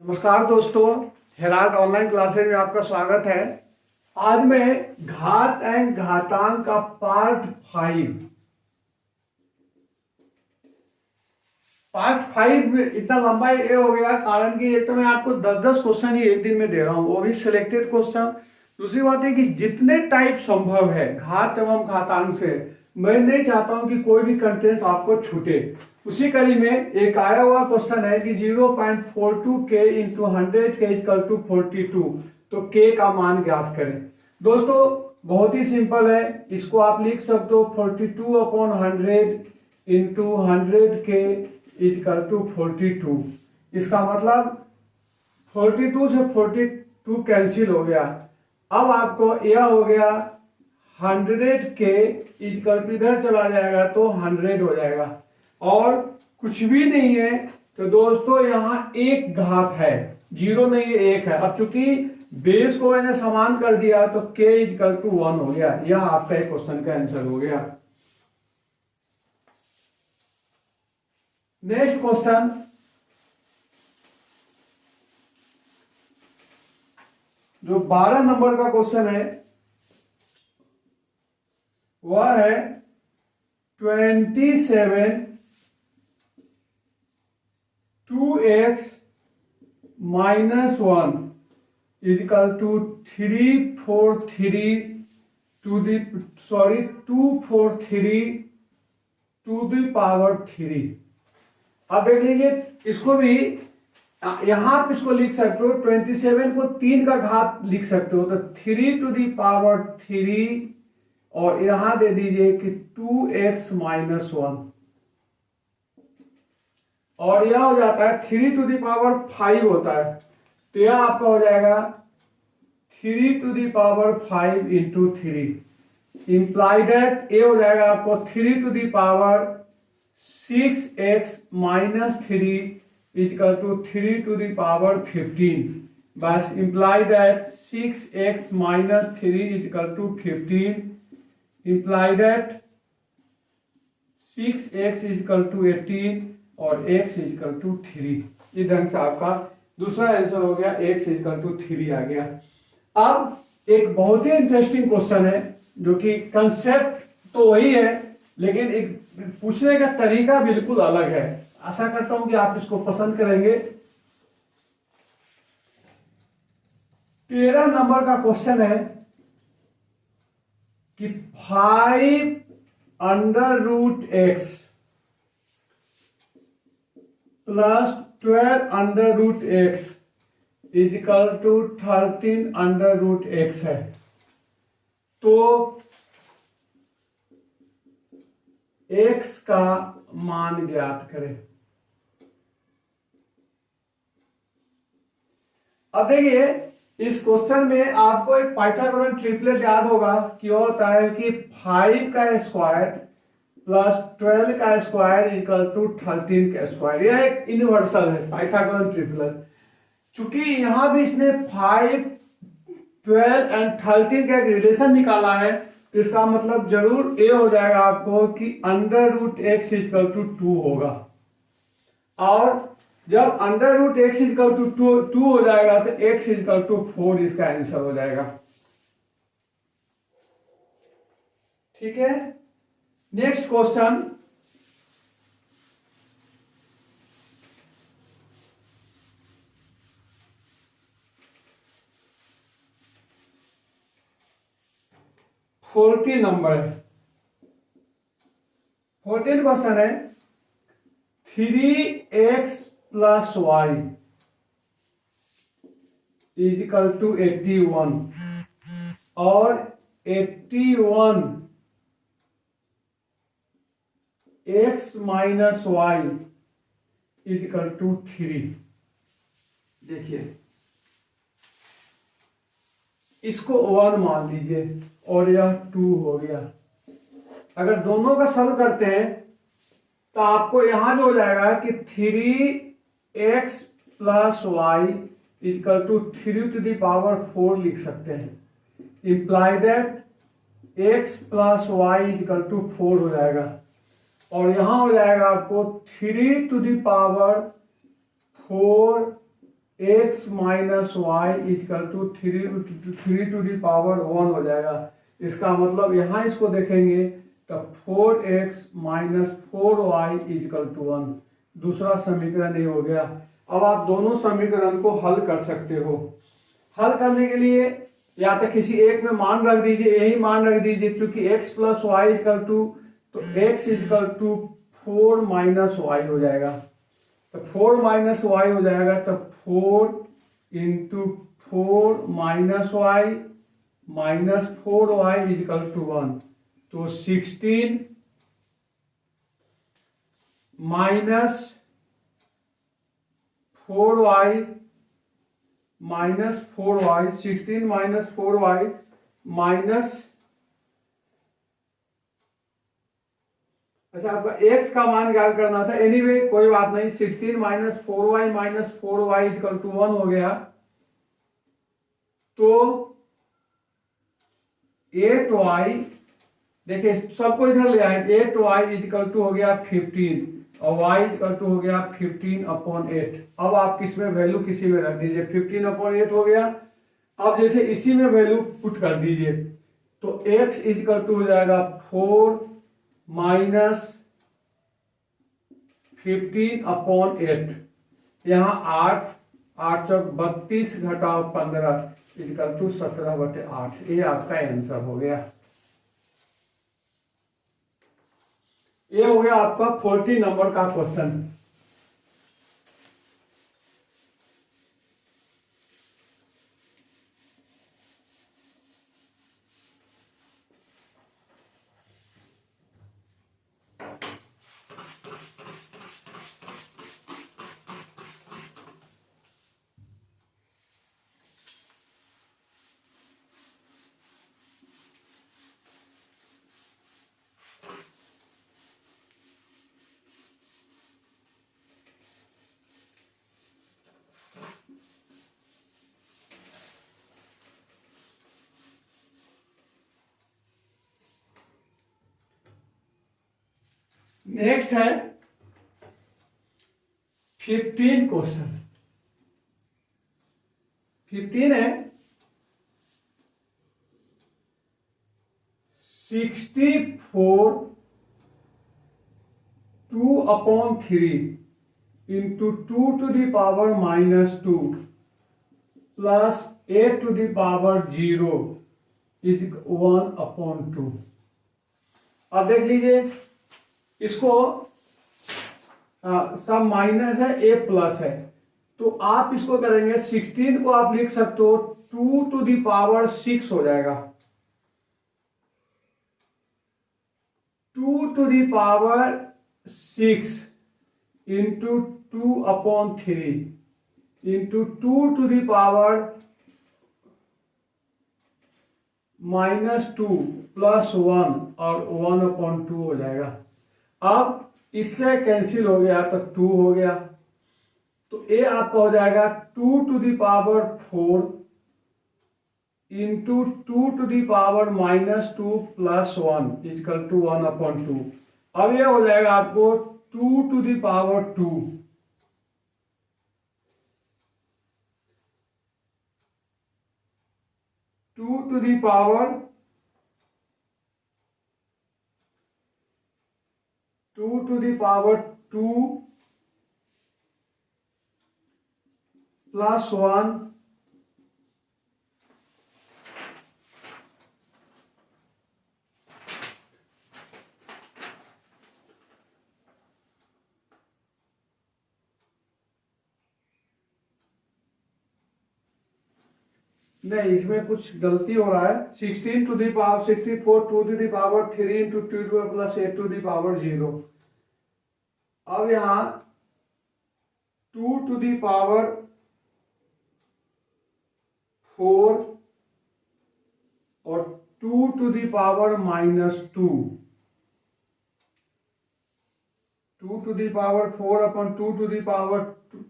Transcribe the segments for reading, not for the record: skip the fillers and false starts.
नमस्कार दोस्तों, Herald online classes में आपका स्वागत है। आज मैं घात एंड घातांक का पार्ट फाइव इतना लंबा ये हो गया कारण कि एक तो मैं आपको 10-10 क्वेश्चन ही एक दिन में दे रहा हूँ, वो भी सिलेक्टेड क्वेश्चन। दूसरी बात है कि जितने टाइप संभव है घात एवं घातांक से, मैं नहीं चाहता हूं कि कोई भी कंटेंट आपको छूटे। उसी कड़ी में एक आया हुआ क्वेश्चन है कि 0.42 k into 100 k equal to 42, तो k का मान ज्ञात करें। दोस्तों बहुत ही सिंपल है, इसको आप लिख सकते हो 42/100 इंटू 100 k इक्वल टू 42। इसका मतलब 42 से 42 कैंसिल हो गया। अब आपको यह हो गया 100 के इक्वल टू इधर चला जाएगा तो 100 हो जाएगा और कुछ भी नहीं है। तो दोस्तों यहाँ एक घात है, जीरो नहीं है, एक है। अब चूंकि बेस को मैंने समान कर दिया तो k इक्वल टू 1 हो गया। यह आपका एक क्वेश्चन का आंसर हो गया। नेक्स्ट क्वेश्चन, जो 12 नंबर का क्वेश्चन है वह है 27 2x minus 1 equal to 243 to the power 3। अब देख लीजिए, इसको भी यहां आप इसको लिख सकते हो, 27 को 3 का घात लिख सकते हो तो 3 टू द पावर 3 और यहां दे दीजिए कि 2x माइनस 1 और यह हो जाता है 3 टू द पावर 5 होता है, तो यह आपका हो जाएगा 3 to the power 5 into 3। Imply that ये हो जाएगा आपको 3 to the power 6x minus 3 equal to 3 to the power 15। बस imply that 6x minus 3 equal to 15 imply that 6x is equal to 18 और x is equal to 3। इस ढंग से आपका दूसरा आंसर हो गया, x is equal to 3 आ गया। अब एक बहुत ही इंटरेस्टिंग क्वेश्चन है जो कि कंसेप्ट तो वही है लेकिन एक पूछने का तरीका बिल्कुल अलग है। आशा करता हूं कि आप इसको पसंद करेंगे। 13 नंबर का क्वेश्चन है कि 5 under root x plus 12 under root x equal to 13 under root x है, तो x का मान ज्ञात करें। अब देखिए, इस क्वेश्चन में आपको एक पाइथागोरन ट्रिपलेट याद होगा कि वो होता है कि 5 का स्क्वायर प्लस 12 का स्क्वायर इक्वल टू 13 का स्क्वायर। यह एक यूनिवर्सल है पाइथागोरन ट्रिपलेट। चूंकि यहां भी इसने 5, 12 एंड 13 का एक रिलेशन निकाला है, तो इसका मतलब जरूर ये हो जाएगा आपको कि under root X equal to 2 होगा। और जब under root X equal to 2 हो जाएगा तो एक्स इक्वल टू 4 इसका आंसर हो जाएगा। ठीक है, नेक्स्ट क्वेश्चन, फोर्टीन नंबर है। 14 क्वेश्चन है 3x plus y equal to 81 और 81 x minus y equal to 3। देखिए, इसको 1 मान लीजिए और यह 2 हो गया। अगर दोनों का सॉल्व करते हैं तो आपको यहां जो हो जाएगा कि 3x plus Y equal to 3 to the power 4 लिख सकते हैं। Imply that x plus Y equal to 4 हो जाएगा और यहां हो जाएगा आपको 3 to the power 4 x minus Y equal to 3 हो जाएगा। इसका मतलब यहाँ इसको देखेंगे तो 4x minus 4y equal to 1, दूसरा समीकरण ये हो गया। अब आप दोनों समीकरण को हल कर सकते हो। हल करने के लिए या तो किसी एक में मान रख दीजिए, यही मान रख दीजिए, चूंकि x plus Y equal to, तो x equal to 4 minus Y हो जाएगा। तो 4 माइनस वाई हो जाएगा, तो 4 into 4 minus Y minus 4y equal to 1, तो 16 minus 4y minus 4y, 16 minus 4y minus, अच्छा आपका x का मान ज्ञात करना था, एनीवे कोई बात नहीं, 16 minus 4y minus 4y equal to 1 हो गया। तो 8y, देखिए सबको इधर ले आए, 8y इजकल टू हो गया 15 और y इजकल टू हो गया 15/8। अब आप किस में वैल्यू किसी में रख दीजिए, 15/8 हो गया। अब जैसे इसी में वैल्यू पुट कर दीजिए, तो x इजकल टू हो जाएगा 4 माइनस 15/8, यहाँ 8 चौक 32 घटाओ 15 इजकल टू 17/8। ये आपका आंसर हो गया। ये हो गया आपका 40 नंबर का क्वेश्चन। नेक्स्ट है 15 क्वेश्चन। 15 है 64 2/3 into 2 to the power -2 plus 8 to the power 0 is 1/2। अब देख लीजिए, इसको सब माइनस है, a प्लस है, तो आप इसको करेंगे 16 को आप लिख सकते हो 2 टू द पावर 6 हो जाएगा, 2 to the power 6 into 2/3 into 2 to the power -2 plus 1 और 1/2 हो जाएगा। अब इससे कैंसिल हो गया तो 2 हो गया, तो ये आपका हो जाएगा 2 to the power 4 into 2 to the power -2 plus 1 equal to 1/2। अब ये हो जाएगा आपको 2 to the power 2 2 to the power 2 to the power 2 plus 1 नहीं, इसमें कुछ गलती हो रहा है। 16 to the power 64 2 to the power 3 into 2 plus 8 to the power 0। अब यहां 2 टू द पावर 4 और 2 to the power -2, 2 to the power 4 upon 2 to the power 2।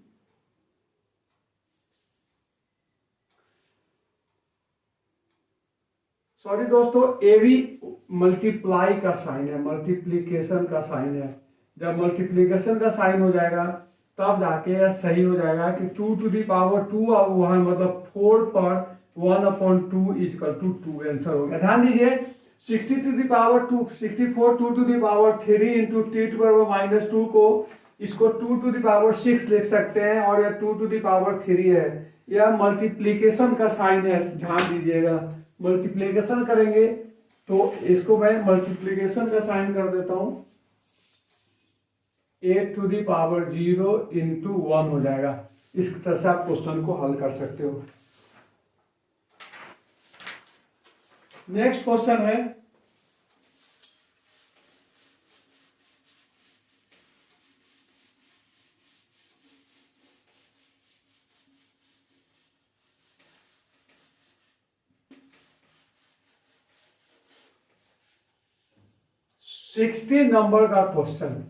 Sorry दोस्तों, ये भी मल्टीप्लाई का साइन है, मल्टीप्लीकेशन का साइन है। जब मल्टीप्लीकेशन का साइन हो जाएगा तब जाके यह सही हो जाएगा कि 2 टू दी पावर 2 अब वहां मतलब 4 पर 1/2 इक्वल टू 2 आंसर हो गया। ध्यान दीजिए 60 to the power 2 64 2 to the power 3 into T to power -2 को इसको 2 टू दी पावर 6 लिख सकते हैं और यह 2 टू दी पावर 3 है। यह मल्टीप्लीकेशन का साइन है, ध्यान दीजिएगा। मल्टीप्लीकेशन करेंगे तो इसको मैं मल्टीप्लीकेशन का साइन कर देता हूं, 8 टू दी पावर 0 इंटू 1 हो जाएगा। इस तरह से आप क्वेश्चन को हल कर सकते हो। नेक्स्ट क्वेश्चन है सिक्सटीन नंबर का क्वेश्चन।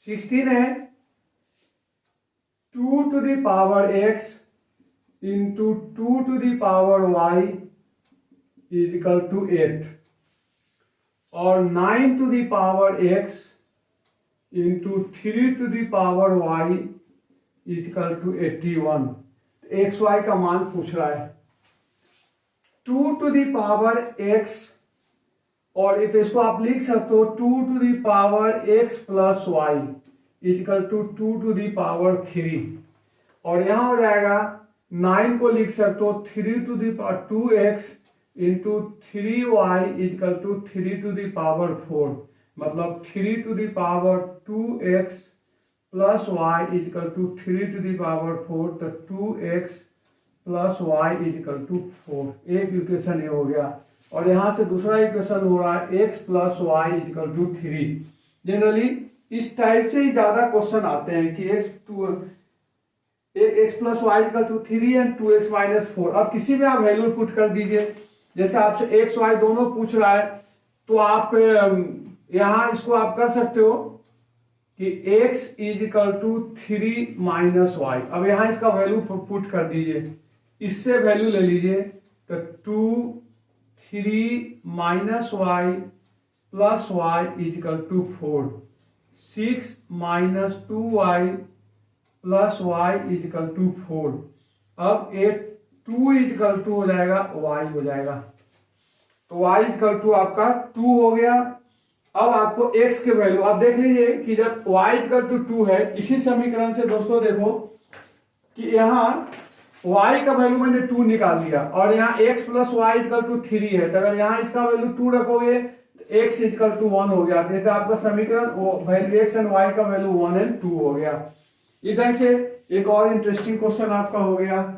16 है 2 to the power x into 2 to the power y is equal to 8 और 9 to the power x into 3 to the power y is equal to 81। X Y का मान पूछ रहा है। 2 to the power x और इसको आप लिख सकते हो 2 to the power x plus Y equal to 2 to the power 3 और यहां हो जाएगा 9 को लिख सकते हो 3 to the power 2x into 3y equal to 3 to the power 4 मतलब 3 to the power 2x plus Y equal to 3 to the power 4 तो 2x plus Y equal to 4। एक इक्वेशन ये हो गया और यहां से दूसरा इक्वेशन हो रहा है x plus Y equal to 3। Generally इस टाइप से ही ज्यादा क्वेश्चन आते हैं कि x plus Y equal to 3 and 2x minus 4। अब किसी भी आप वैल्यू पुट कर दीजिए, जैसे आपसे x y दोनों पूछ रहा है तो आप यहां इसको आप कर सकते हो कि x is equal to 3 minus Y. अब यहां इसका वैल्यू पुट कर दीजिए, इससे वैल्यू ले लीजिए तो 2 3 minus Y plus Y is equal to 4 6 minus 2y plus Y is equal to 4। अब 2 इज इक्वल टू हो जाएगा y हो जाएगा तो y इज इक्वल टू आपका 2 हो गया। अब आपको x के वैल्यू आप देख लीजिए कि जब y इज इक्वल टू 2 है, इसी समीकरण से दोस्तों देखो कि यहाँ y का वैल्यू मैंने 2 निकाल लिया और यहाँ x plus Y equal to 3 है, तो अगर यहाँ इसका वैल्यू 2 रखोगे तो x इक्वल टू 1 हो गया। तो आपका समीकरण वैल्यू x एंड y का वैल्यू 1 एंड 2 हो गया। इस ढंग से एक और इंटरेस्टिंग क्वेश्चन आपका हो गया।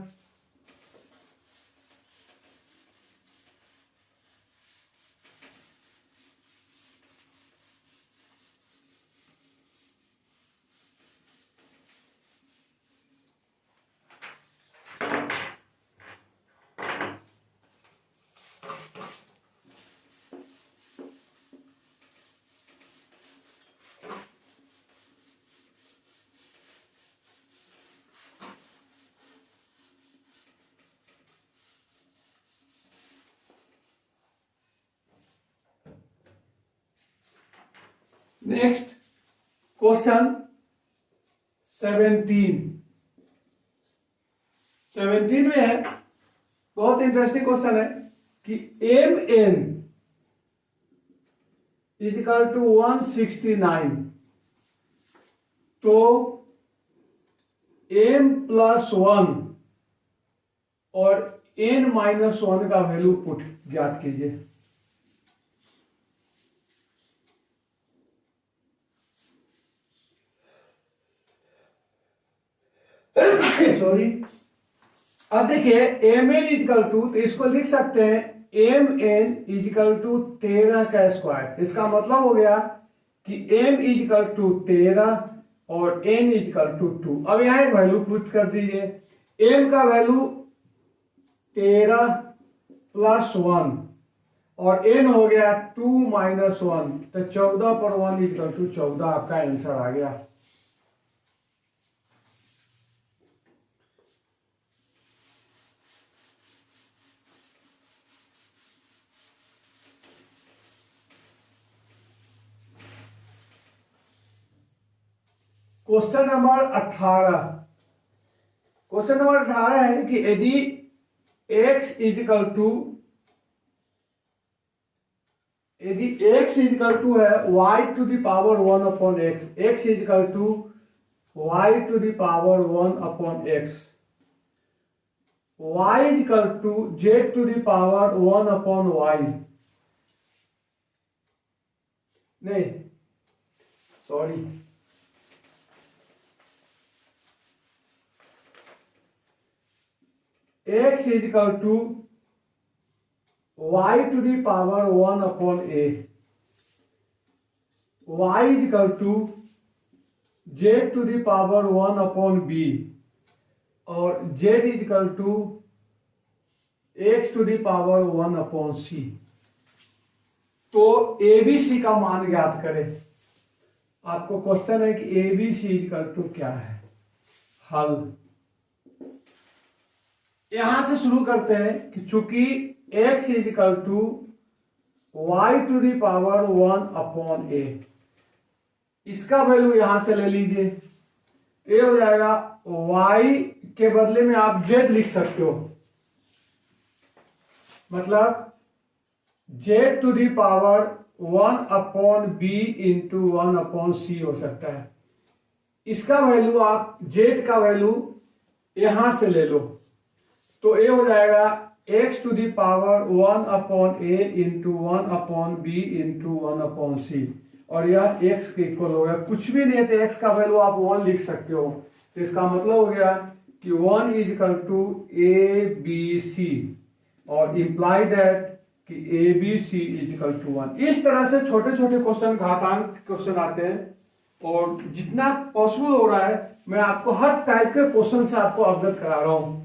नेक्स्ट क्वेश्चन 17 में है, बहुत इंटरेस्टिंग क्वेश्चन है कि एम एन इक्वल टू 169 तो m प्लस 1 और n माइनस 1 का वैल्यू पुट ज्ञात कीजिए। सॉरी, अब देखिए एम एन इजिकल टू, तो इसको लिख सकते हैं एम एन इजिकल टू 13 का स्क्वायर। इसका मतलब हो गया कि m इजिकल टू 13 और n इजिकल टू 2। अब यहां एक वैल्यू पुट कर दीजिए, m का वैल्यू 13 प्लस 1 और n हो गया 2 माइनस 1, तो 14 पर 1 इजिकल टू 14 आपका आंसर आ गया। Question number 18। क्वेश्चन नंबर 18 है कि यदि x इजिकल टू है y to the power 1 upon x equal to y to the power 1 upon x, y equal to z to the power 1 upon y, नहीं sorry, x equal to y to the power 1 upon a, y equal to z to the power 1 upon b, और z equal to x to the power 1 upon c। तो ABC का मान ज्ञात करें। आपको question है कि ABC इजिकल टू क्या है। हल यहां से शुरू करते हैं कि चूंकि x equal to Y to the power 1 upon a, इसका वैल्यू यहां से ले लीजिए, ये हो जाएगा y के बदले में आप z लिख सकते हो, मतलब z to the power 1 upon b into 1 upon c हो सकता है। इसका वैल्यू आप z का वैल्यू यहां से ले लो, तो ये हो जाएगा x to the power 1 upon a into 1 upon b into 1 upon c, और यह x के इक्वल हो गया। कुछ भी नहीं तो x का वैल्यू आप 1 लिख सकते हो, तो इसका मतलब हो गया कि 1 इज इक्वल टू ABC, और इंप्लाई दैट कि ABC इज इक्वल टू 1। इस तरह से छोटे छोटे क्वेश्चन, घातांक क्वेश्चन आते हैं, और जितना पॉसिबल हो रहा है मैं आपको हर टाइप के क्वेश्चन से आपको अवगत करा रहा हूं।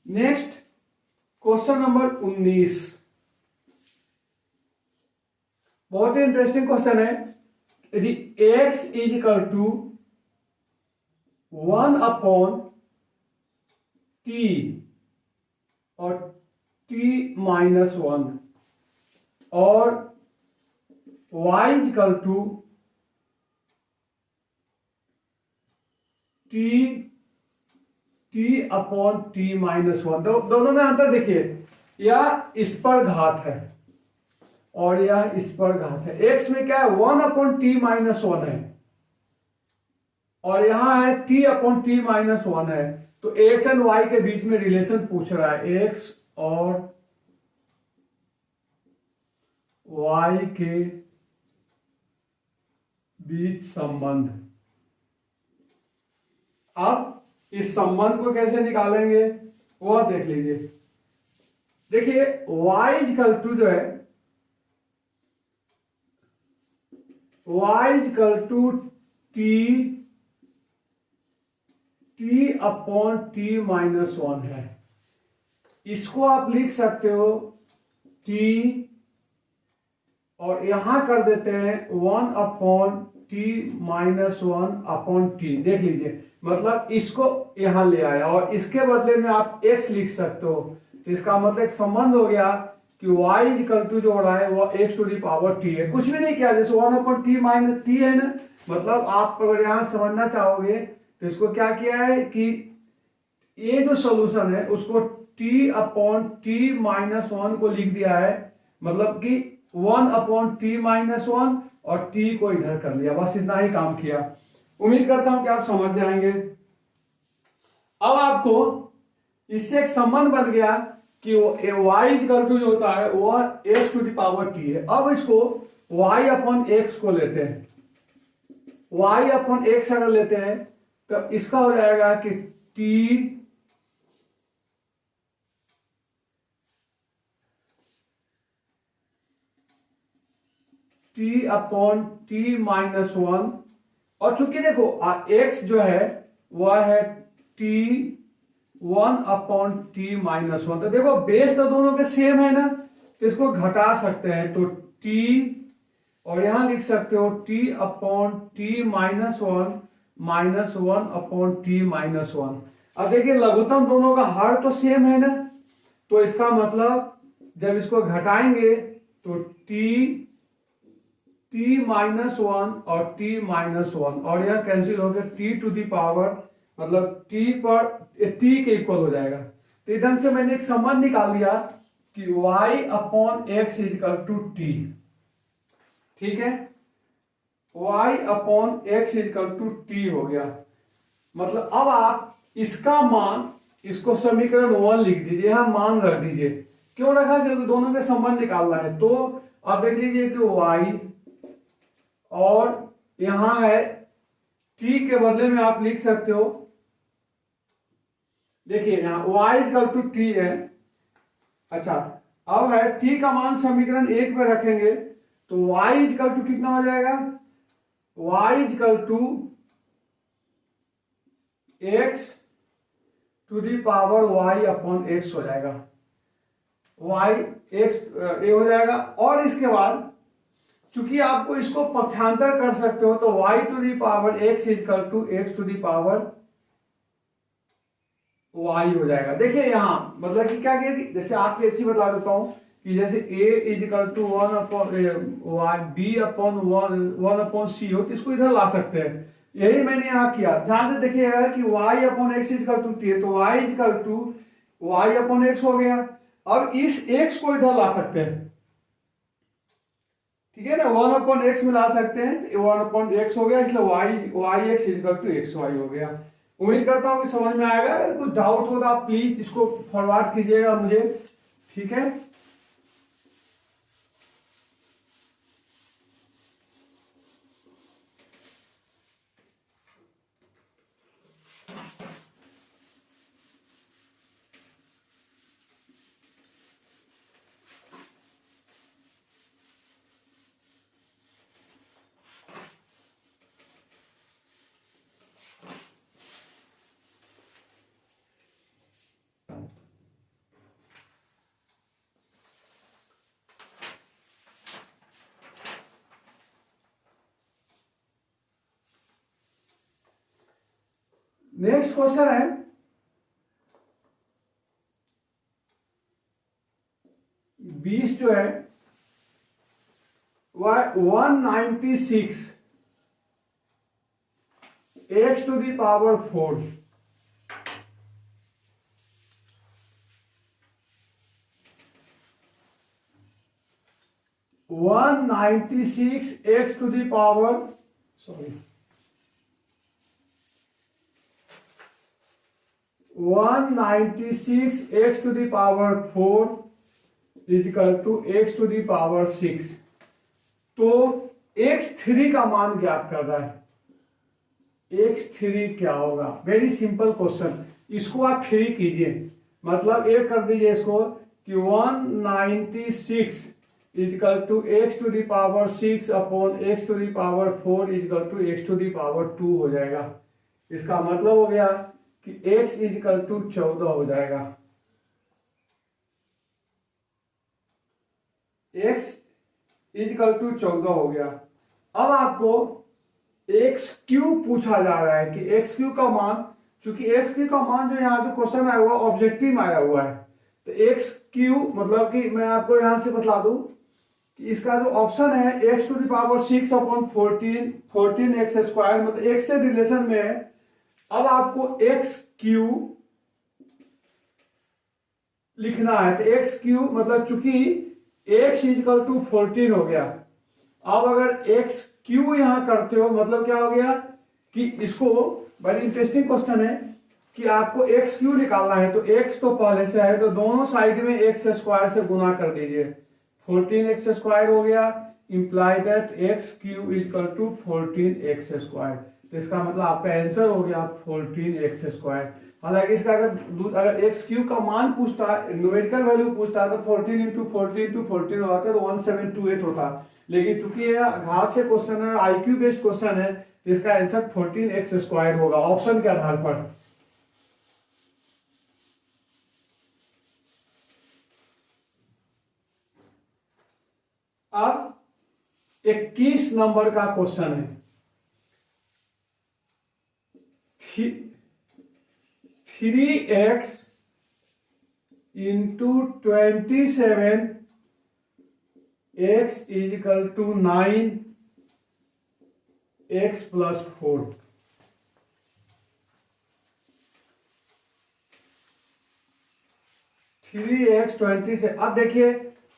नेक्स्ट क्वेश्चन नंबर 19, बहुत ही इंटरेस्टिंग क्वेश्चन है। यदि x is equal to 1 upon t और t माइनस 1, और y is equal to t upon t minus 1, दोनों में अंतर देखिए, यह इस पर घात है और यह इस पर घात है। x में क्या है, 1 अपॉन t माइनस 1 है, और यहां है t अपॉन t माइनस 1 है। तो x एंड y के बीच में रिलेशन पूछ रहा है, x और y के बीच संबंध। अब इस संबंध को कैसे निकालेंगे वह देख लीजिए। देखिए y इक्वल टू जो है, y equal to t upon t minus 1 है। इसको आप लिख सकते हो t, और यहां कर देते हैं 1 upon t minus 1 upon t। देख लीजिए, मतलब इसको यहां ले आया और इसके बदले में आप x लिख सकते हो। तो इसका मतलब एक संबंध हो गया कि y इक्वल टू जो हो रहा है वह x to the power t है। कुछ भी नहीं किया, जैसे 1 अपॉन t माइनस t है ना, मतलब आप अगर यहां समझना चाहोगे तो इसको क्या किया है कि ये जो सॉल्यूशन है उसको t अपॉन t माइनस 1 को लिख दिया है, मतलब कि 1 अपॉन t माइनस 1 और t को इधर कर लिया, बस इतना ही काम किया। उम्मीद करता हूं कि आप समझ जाएंगे। अब आपको इससे एक संबंध बन गया कि y इक्वल टू जो होता है वह x to the power t है। अब इसको y अपॉन x को लेते हैं, y अपॉन x अगर लेते हैं तो इसका हो जाएगा कि t अपॉन t माइनस 1, और चूंकि देखो x जो है वह है t 1 अपॉन t माइनस 1, तो देखो बेस तो दोनों के सेम है ना, तो इसको घटा सकते हैं, तो t और यहां लिख सकते हो t upon t minus 1 -1/t-1। अब देखिए लघुत्तम दोनों का हर तो सेम है ना, तो इसका मतलब जब इसको घटाएंगे तो t-1 और t-1 और यह कैंसिल हो गया, t⁻, मतलब t पर t के इक्वल हो जाएगा। तो इधर से मैंने एक संबंध निकाल लिया कि y/x = t। ठीक है, y/x = t हो गया। मतलब अब आप इसका मान, इसको समीकरण 1 लिख दीजिए, यहां मान रख दीजिए। क्यों रखा? क्योंकि दोनों के संबंध निकालना है। तो अब देख लीजिए कि y और यहां है t के बदले में आप लिख सकते हो, देखिए यहां y = t है। अच्छा, अब है t का मान समीकरण 1 में रखेंगे तो y = कितना हो जाएगा? y = x⁻y/x हो जाएगा। y x ये हो जाएगा। और इसके बाद चूंकि आपको इसको पक्षांतर कर सकते हो तो y⁻x = x⁻y हो जाएगा। देखिए यहां मतलब कि क्या किया कि जैसे आपको एक चीज बता देता हूं कि जैसे a = 1/b/1/c हो तो इसको इधर ला सकते हैं। यही मैंने यहां किया। ध्यान से देखिएगा कि y/x = t है तो y = y/x हो गया। अब इस x को इधर ला सकते हैं, ठीक है ना, 1/x में ला सकते हैं तो 1/x हो गया, इसलिए yx = xy हो गया। उम्मीद करता हूं कि समझ में आएगा। अगर कुछ डाउट हो तो आप प्लीज इसको फॉरवर्ड कीजिएगा मुझे, ठीक है। नेक्स्ट क्वेश्चन है 20 जो है वह 196 x⁴ 196 सॉरी 196 x⁴ = x⁻6। तो x3 का मान ज्ञात कर रहा है। x3 क्या होगा? वेरी सिंपल क्वेश्चन, इसको आप फ्री कीजिए। मतलब एक कर दीजिए इसको कि 196 = x⁻6/x⁴ = x⁻2 हो जाएगा। इसका मतलब हो गया कि x = 14 हो जाएगा। x = 14 हो गया। अब आपको x³ पूछा जा रहा है कि x³ का मान, चूंकि x³ का मान जो यहाँ पे क्वेश्चन आया हुआ ऑब्जेक्टिव में आया हुआ है, तो x³ मतलब कि मैं आपको यहां से बता दूं कि इसका जो ऑप्शन है x⁻6/14 14x² मतलब x से रिलेशन में है। अब आपको x³ लिखना है तो x³ मतलब चूंकि x = 14 हो गया। अब अगर x³ यहां करते हो मतलब क्या हो गया कि इसको, बड़ी इंटरेस्टिंग क्वेश्चन है कि आपको x³ निकालना है तो x तो पहले से है तो दोनों साइड में x² से गुना कर दीजिए, 14x² हो गया, इंप्लाई दैट x³ = 14x²। तो इसका मतलब आपका आंसर हो गया 14x²। हालांकि इसका अगर x³ का मान पूछता, न्यूमेरिकल वैल्यू पूछता तो 14 × 14 × 14 होता तो 1728 होता। लेकिन चूंकि यह घात से क्वेश्चन है, IQ बेस्ड क्वेश्चन है, तो इसका आंसर 14x² होगा ऑप्शन के आधार पर। अब 21 नंबर का क्वेश्चन है। 3x into 27 x is equal to 9 x plus 4। Three X 20 से अब देखिए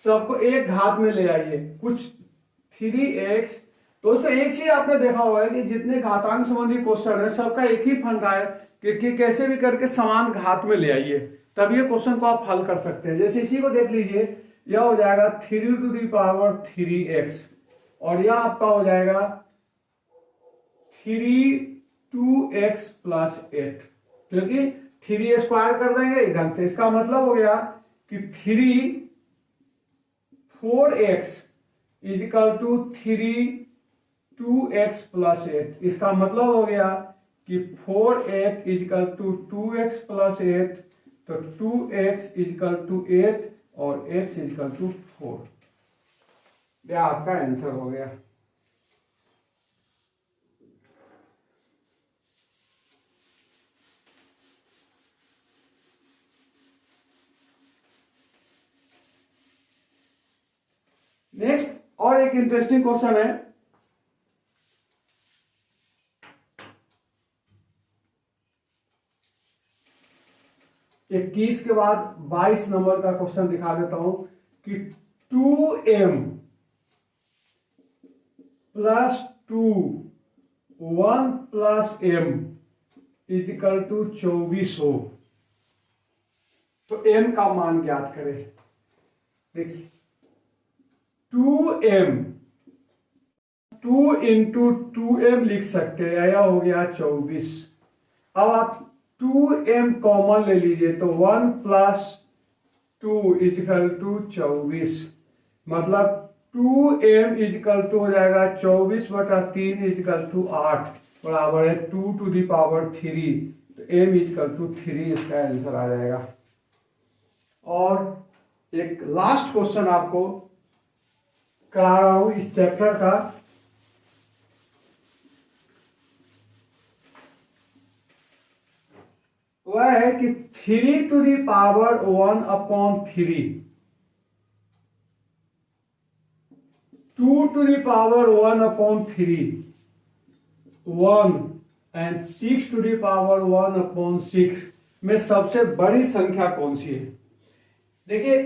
सबको एक घात में ले आइए। कुछ 3x दोस्तों एक ही आपने देखा होगा कि जितने घातांक संबंधी क्वेश्चन है सबका एक ही फंडा है कि कैसे भी करके समान घात में ले आइए, तब ये क्वेश्चन को आप हल कर सकते हैं। जैसे इसी को देख लीजिए, यह हो जाएगा 3 टू दी पावर 3x और यह आपका हो जाएगा 2x प्लस 8, क्योंकि 3 स्क्वायर कर देंगे ढंग से। इसका मतलब हो गया कि 4x is equal to 2x plus 8। इसका मतलब हो गया कि 4x is equal to 2x plus 8, तो 2x इज इक्वल टू 8 और x इज इक्वल टू 4। यह आपका आंसर हो गया। नेक्स्ट और एक इंटरेस्टिंग क्वेश्चन है। 21 के बाद 22 नंबर का क्वेश्चन दिखा देता हूं कि 2m plus 2 1 plus m is equal to 24 हो, तो m का मान ज्ञात करें। देखिए 2m 2 इंटू 2m लिख सकते हैं, यह हो गया 24। अब आप 2m कॉमन ले लीजिए तो 1 प्लस 2 इज इक्वल टू 24, मतलब 2m इज इक्वल टू हो जाएगा 24/3 इज इक्वल टू 8 बराबर है 2 टू दी पावर 3, तो m इज इक्वल टू 3 इसका आंसर आ जाएगा। और एक लास्ट क्वेश्चन आपको करा रहा हूं इस चैप्टर का। वह है कि 3 to the power 1/3, 2 to the power 1/3, 1 and 6 to the power 1/6 में सबसे बड़ी संख्या कौन सी है? देखिए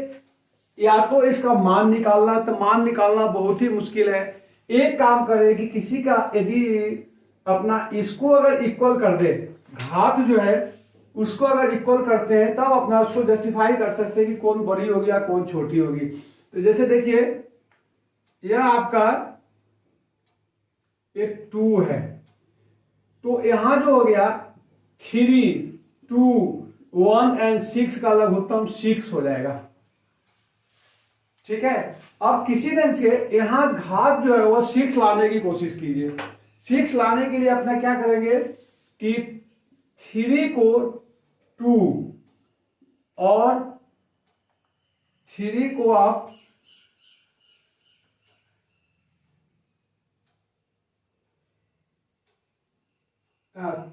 या तो इसका मान निकालना, तो मान निकालना बहुत ही मुश्किल है। एक काम करें कि किसी का यदि अपना इसको अगर इक्वल कर दे, घात जो है उसको अगर इक्वल करते हैं तब अपना उसको जस्टिफाई कर सकते हैं कि कौन बड़ी होगी या कौन छोटी होगी। तो जैसे देखिए यह आपका एक 2 है, तो यहां जो हो गया 3, 2, 1 एंड 6 का लघुत्तम 6 हो जाएगा। ठीक है, अब किसी ढंग से यहां घात जो है वो 6 लाने की कोशिश कीजिए। 6 लाने के लिए अपना क्या करेंगे कि 3 को 2 और 3 को आप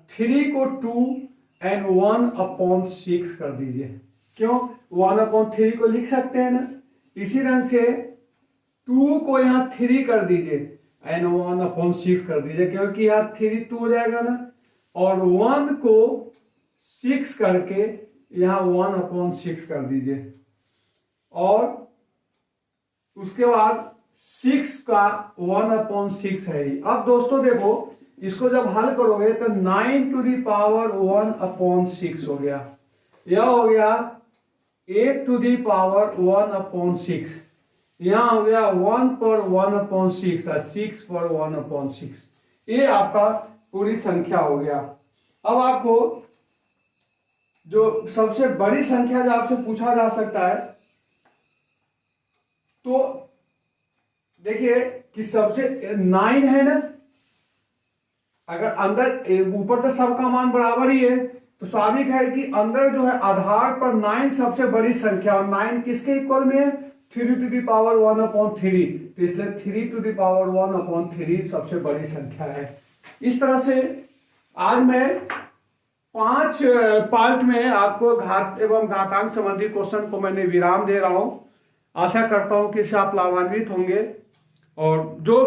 3 को 2 एंड 1/6 कर दीजिए। क्यों? 1/3 को लिख सकते हैं ना। इसी ढंग से 2 को यहां 3 कर दीजिए एंड 1/6 कर दीजिए, क्योंकि यहां 3 2 हो जाएगा ना, और 1 को 6 करके यहां 1/6 कर दीजिए, और उसके बाद 6 का 1/6 है ही। अब दोस्तों देखो इसको जब हल करोगे तो 9 टू दी पावर 1/6 हो गया, यह हो गया 8 टू दी पावर 1/6, यहां हो गया 1 पर 1/6 और 6 पर 1/6। ये आपका पूरी संख्या हो गया। अब आपको जो सबसे बड़ी संख्या जो आपसे पूछा जा सकता है, तो देखिए कि सबसे 9 है ना, अगर अंदर ऊपर तो सबका मान बराबर ही है, तो स्वाभाविक है कि अंदर जो है आधार पर 9 सबसे बड़ी संख्या, और 9 किसके इक्वल में है? 3 टू दी पावर 1/3, तो इसलिए 3 टू दी पावर 1/3 सबसे बड़ी संख्या है। इस तरह से आज मैं 5 पार्ट में आपको घात एवं घातांक संबंधी क्वेश्चन को मैंने विराम दे रहा हूं। आशा करता हूं कि इससे आप लाभान्वित होंगे। और जो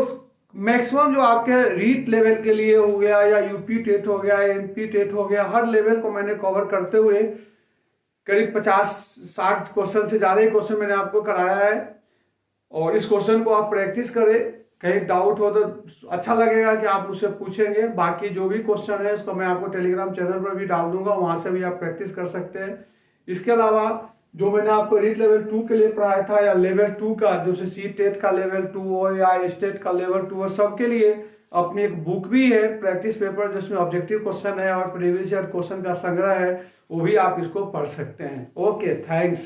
मैक्सिमम जो आपके रीट लेवल के लिए हो गया या यूपी टेट हो गया, एमपी टेट हो गया, हर लेवल को मैंने कवर करते हुए करीब 50-60 क्वेश्चन से ज्यादा ही क्वेश्चन मैंने आपको कराया है। और इस क्वेश्चन को आप प्रैक्टिस करें। कहीं डाउट हो तो अच्छा लगेगा कि आप मुझसे पूछेंगे। बाकी जो भी क्वेश्चन है उसको मैं आपको टेलीग्राम चैनल पर भी डाल दूंगा, वहां से भी आप प्रैक्टिस कर सकते हैं। इसके अलावा जो मैंने आपको रीट लेवल 2 के लिए पढ़ाया था या लेवल 2 का, जैसे सी टेट का लेवल 2 हो या स्टेट का लेवल 2 हो, सबके लिए अपनी एक बुक भी है प्रैक्टिस पेपर, जिसमें ऑब्जेक्टिव क्वेश्चन है और प्रीवियस ईयर क्वेश्चन का संग्रह है, वो भी आप इसको पढ़ सकते हैं। Okay, thanks.